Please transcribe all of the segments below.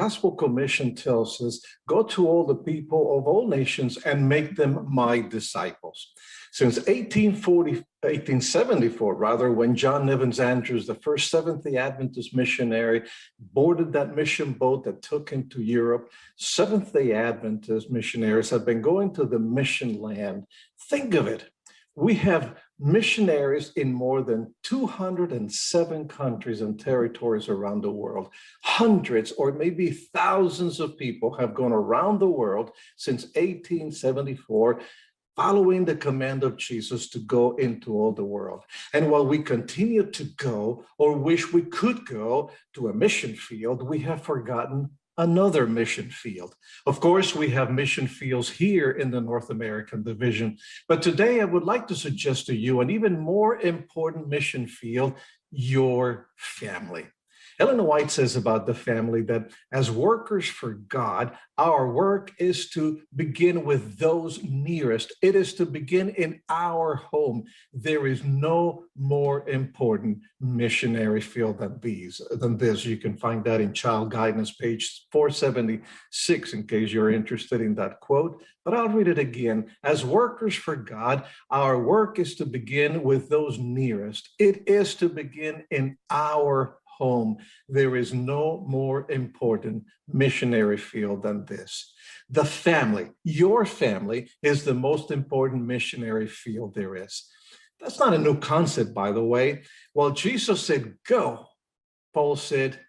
gospel commission tells us, go to all the people of all nations and make them my disciples. Since 1874, when John Evans Andrews, the first Seventh-day Adventist missionary, boarded that mission boat that took him to Europe, Seventh-day Adventist missionaries have been going to the mission land. Think of it. We have missionaries in more than 207 countries and territories around the world. Hundreds or maybe thousands of people have gone around the world since 1874, following the command of Jesus to go into all the world. And while we continue to go, or wish we could go, to a mission field, we have forgotten another mission field. Of course, we have mission fields here in the North American division, but today I would like to suggest to you an even more important mission field: your family. Ellen White says about the family that as workers for God, our work is to begin with those nearest. It is to begin in our home. There is no more important missionary field than this. You can find that in Child Guidance, page 476, in case you're interested in that quote. But I'll read it again. As workers for God, our work is to begin with those nearest. It is to begin in our home. There is no more important missionary field than this. The family, your family, is the most important missionary field there is. That's not a new concept, by the way. While Jesus said, go, Paul said,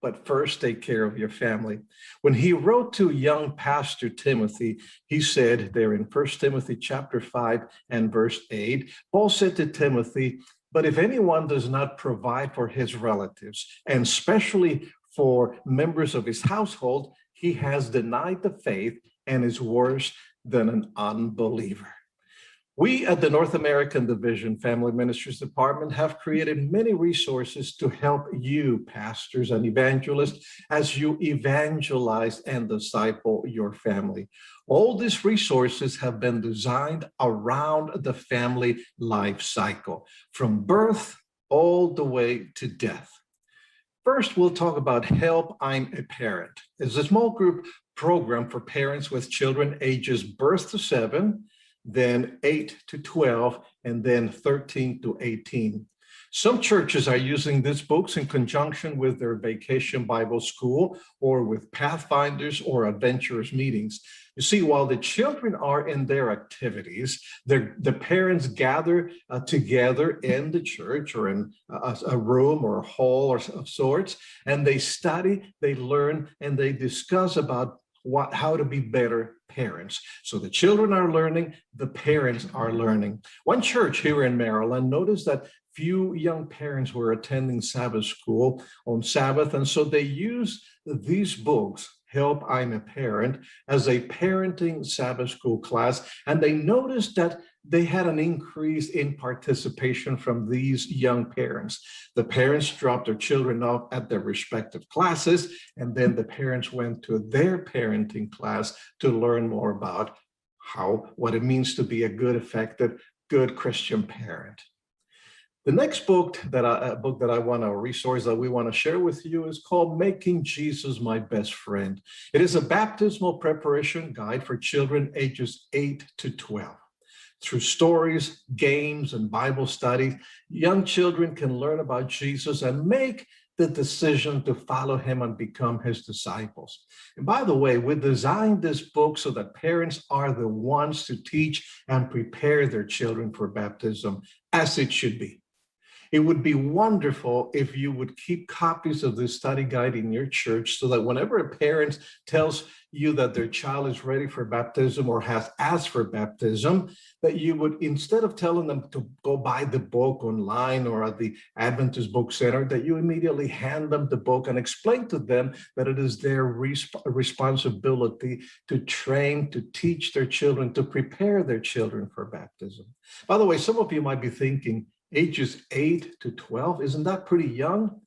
but first take care of your family. When he wrote to young pastor Timothy, he said there in 1 Timothy chapter 5 and verse 8, Paul said to Timothy, but if anyone does not provide for his relatives, and especially for members of his household, he has denied the faith and is worse than an unbeliever. We at the North American Division Family Ministries Department have created many resources to help you, pastors and evangelists, as you evangelize and disciple your family. All these resources have been designed around the family life cycle, from birth all the way to death. First, we'll talk about Help, I'm a Parent. It's a small group program for parents with children ages birth to 7, then 8 to 12, and then 13 to 18. Some churches are using these books in conjunction with their vacation Bible school or with Pathfinders or Adventurers meetings. You see, while the children are in their activities, the parents gather together in the church or in a room or a hall of sorts, and they study, they learn, and they discuss about how to be better parents. So the children are learning, the parents are learning. One church here in Maryland noticed that few young parents were attending Sabbath school on Sabbath, and so they used these books, Help, I'm a Parent, as a parenting Sabbath school class, and they noticed that they had an increase in participation from these young parents. The parents dropped their children off at their respective classes, and then the parents went to their parenting class to learn more about what it means to be a good, effective, good Christian parent. The next book that I want to resource that we want to share with you is called Making Jesus My Best Friend. It is a baptismal preparation guide for children ages 8 to 12. Through stories, games, and Bible study, young children can learn about Jesus and make the decision to follow him and become his disciples. And by the way, we designed this book so that parents are the ones to teach and prepare their children for baptism, as it should be. It would be wonderful if you would keep copies of this study guide in your church so that whenever a parent tells you that their child is ready for baptism or has asked for baptism, that you would, instead of telling them to go buy the book online or at the Adventist Book Center, that you immediately hand them the book and explain to them that it is their responsibility to train, to teach their children, to prepare their children for baptism. By the way, some of you might be thinking, ages 8 to 12, isn't that pretty young?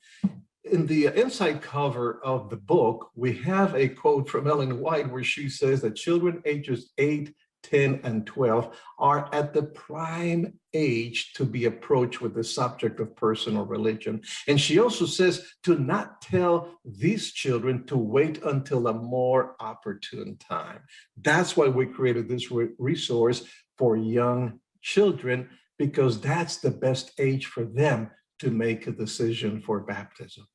In the inside cover of the book, we have a quote from Ellen White where she says that children ages 8 10, and 12 are at the prime age to be approached with the subject of personal religion. And she also says to not tell these children to wait until a more opportune time. That's why we created this resource for young children, because that's the best age for them to make a decision for baptism.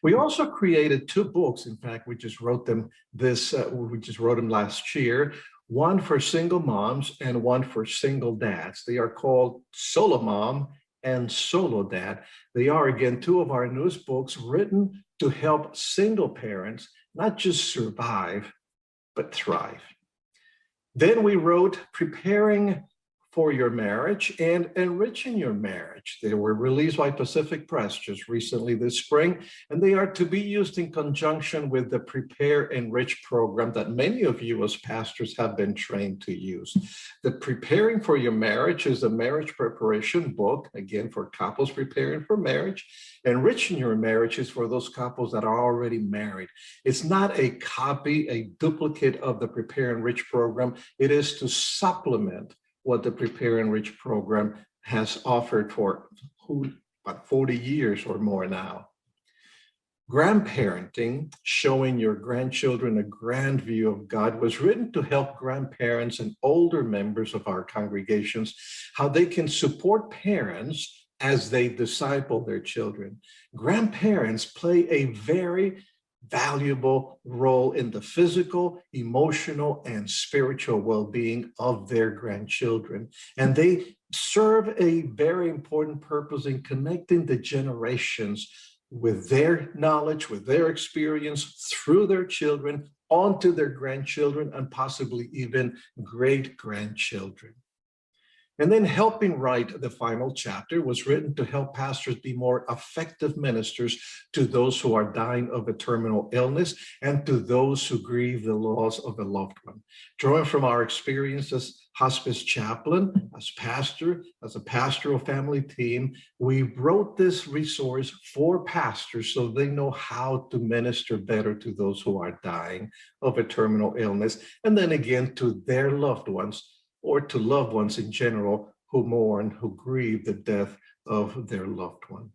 We also created 2 books. In fact, we just wrote them last year, one for single moms and one for single dads. They are called Solo Mom and Solo Dad. They are, again, 2 of our newest books written to help single parents not just survive, but thrive. Then we wrote Preparing for Your Marriage and Enriching Your Marriage. They were released by Pacific Press just recently this spring, and they are to be used in conjunction with the Prepare Enrich program that many of you as pastors have been trained to use. The Preparing for Your Marriage is a marriage preparation book, again, for couples preparing for marriage. Enriching Your Marriage is for those couples that are already married. It's not a copy, a duplicate of the Prepare Enrich program. It is to supplement what the Prepare Enrich program has offered for about 40 years or more now. Grandparenting, Showing Your Grandchildren a Grand View of God, was written to help grandparents and older members of our congregations how they can support parents as they disciple their children. Grandparents play a very valuable role in the physical, emotional, and spiritual well-being of their grandchildren. And they serve a very important purpose in connecting the generations with their knowledge, with their experience through their children onto their grandchildren and possibly even great-grandchildren. And then Helping Write the Final Chapter was written to help pastors be more effective ministers to those who are dying of a terminal illness and to those who grieve the loss of a loved one. Drawing from our experience as hospice chaplain, as a pastoral family team, we wrote this resource for pastors so they know how to minister better to those who are dying of a terminal illness, and then again to their loved ones, or to loved ones in general who mourn, who grieve the death of their loved one.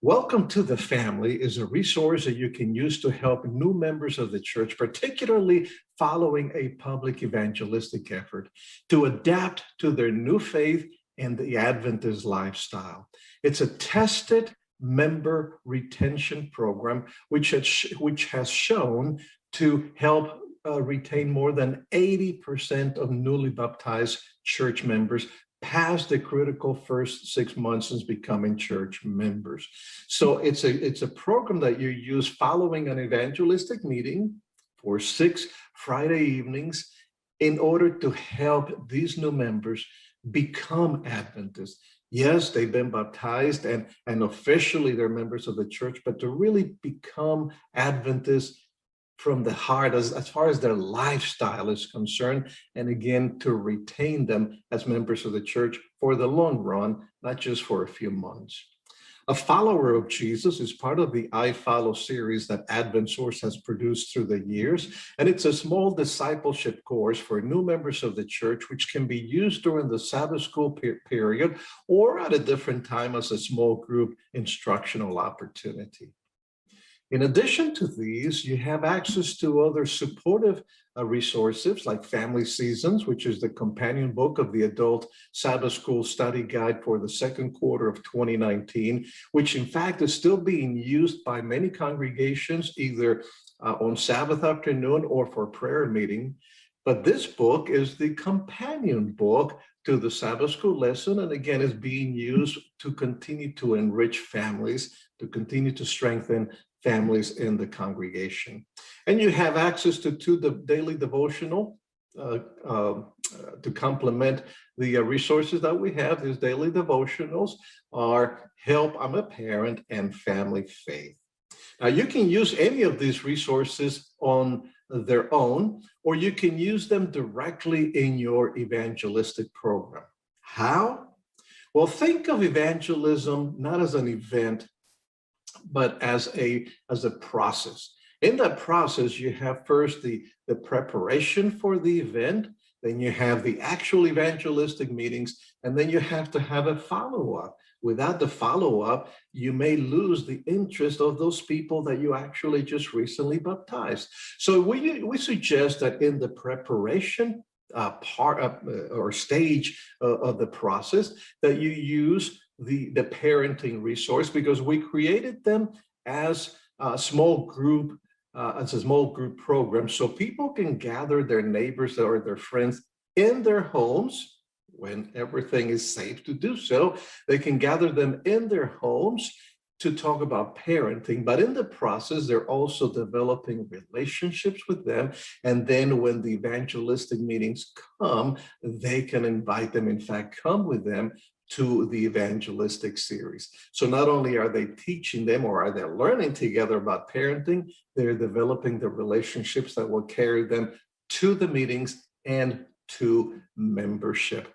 Welcome to the Family is a resource that you can use to help new members of the church, particularly following a public evangelistic effort, to adapt to their new faith and the Adventist lifestyle. It's a tested member retention program which has shown to help retain more than 80% of newly baptized church members past the critical first 6 months since becoming church members. So it's a program that you use following an evangelistic meeting for 6 Friday evenings in order to help these new members become Adventists. Yes, they've been baptized and officially they're members of the church, but to really become Adventists from the heart as far as their lifestyle is concerned, and again, to retain them as members of the church for the long run, not just for a few months. A Follower of Jesus is part of the I Follow series that Advent Source has produced through the years, and it's a small discipleship course for new members of the church, which can be used during the Sabbath school period or at a different time as a small group instructional opportunity. In addition to these, you have access to other supportive resources like Family Seasons, which is the companion book of the Adult Sabbath School Study Guide for the second quarter of 2019, which in fact is still being used by many congregations, either on Sabbath afternoon or for prayer meeting. But this book is the companion book to the Sabbath school lesson, and again is being used to continue to enrich families, to continue to strengthen families in the congregation. And you have access to the daily devotional to complement the resources that we have. These daily devotionals are Help, I'm a Parent, and Family Faith. Now, you can use any of these resources on their own, or you can use them directly in your evangelistic program. How? Well, think of evangelism not as an event, but as a process. In that process, you have first the preparation for the event, then you have the actual evangelistic meetings, and then you have to have a follow-up. Without the follow-up, you may lose the interest of those people that you actually just recently baptized. So we suggest that in the preparation part of, or stage of the process, that you use the parenting resource, because we created them as a small group program, so people can gather their neighbors or their friends in their homes when everything is safe to do so. They can gather them in their homes to talk about parenting, but in the process, they're also developing relationships with them. And then when the evangelistic meetings come, they can invite them, in fact, come with them to the evangelistic series. So not only are they teaching them, or are they learning together about parenting, they're developing the relationships that will carry them to the meetings and to membership.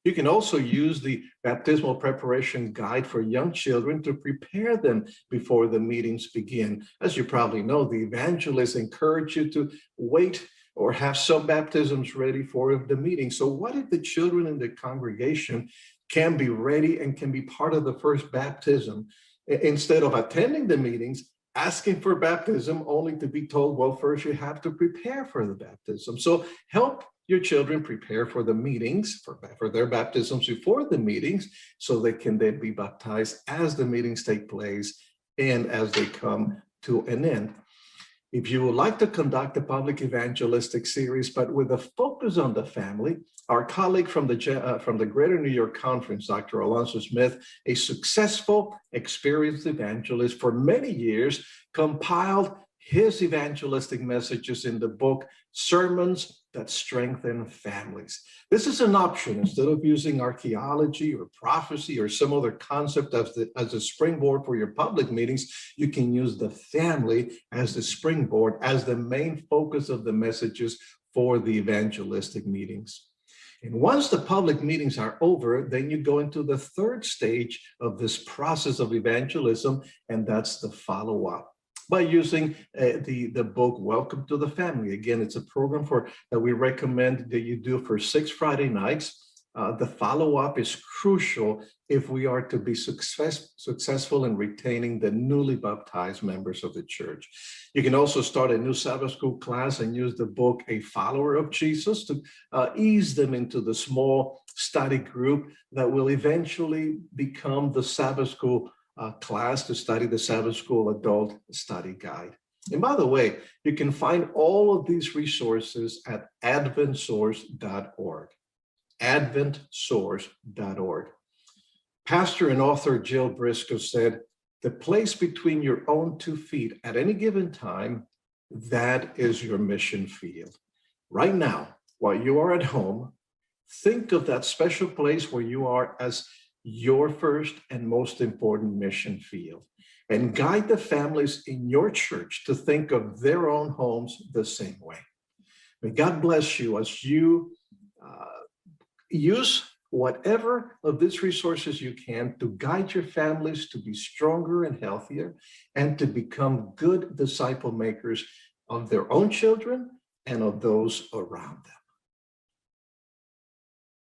You can also use the baptismal preparation guide for young children to prepare them before the meetings begin. As you probably know, the evangelists encourage you to wait or have some baptisms ready for the meeting. So what if the children in the congregation can be ready and can be part of the first baptism, instead of attending the meetings, asking for baptism, only to be told, well, first you have to prepare for the baptism. So help your children prepare for the meetings, for their baptisms before the meetings, so they can then be baptized as the meetings take place and as they come to an end. If you would like to conduct a public evangelistic series, but with a focus on the family, our colleague from the Greater New York Conference, Dr. Alonso Smith, a successful, experienced evangelist for many years, compiled his evangelistic messages in the book, Sermons That Strengthen Families. This is an option. Instead of using archaeology or prophecy or some other concept as a springboard for your public meetings, you can use the family as the springboard, as the main focus of the messages for the evangelistic meetings. And once the public meetings are over, then you go into the third stage of this process of evangelism, and that's the follow-up, by using the book, Welcome to the Family. Again, it's a program that we recommend that you do for 6 Friday nights. The follow-up is crucial if we are to be successful in retaining the newly baptized members of the church. You can also start a new Sabbath school class and use the book, A Follower of Jesus, to ease them into the small study group that will eventually become the Sabbath school class to study the Sabbath School Adult Study Guide. And by the way, you can find all of these resources at adventsource.org. adventsource.org. Pastor and author Jill Briscoe said, "The place between your own 2 feet at any given time, that is your mission field." Right now, while you are at home, think of that special place where you are as your first and most important mission field, and guide the families in your church to think of their own homes the same way. May God bless you as you use whatever of these resources you can to guide your families to be stronger and healthier, and to become good disciple makers of their own children and of those around them.